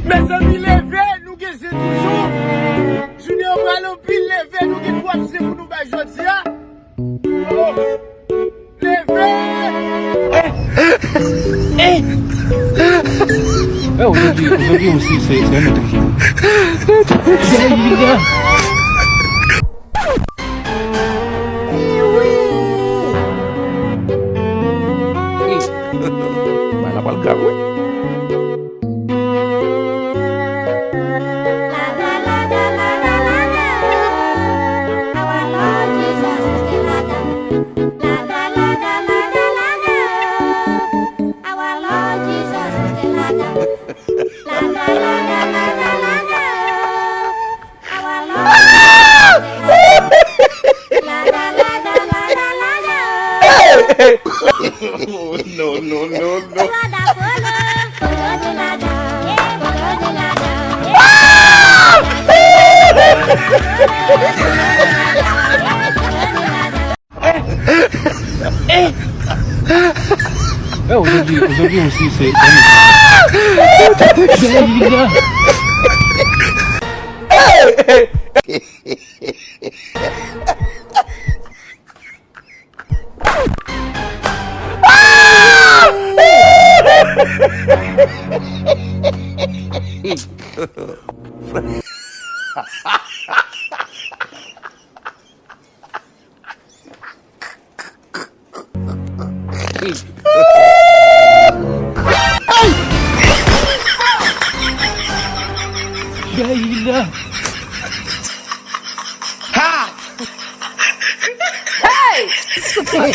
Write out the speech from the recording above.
Mezanmiiiii levez, nous c'est toujours. Junior Balopil levez, nous qui trois c'est pour nous aujourd'hui. Oh. Levez. Aujourd'hui aussi, c'est un autre jour. Mana pas le cas, oui. No. Aujourd'hui aussi, c'est un Hey!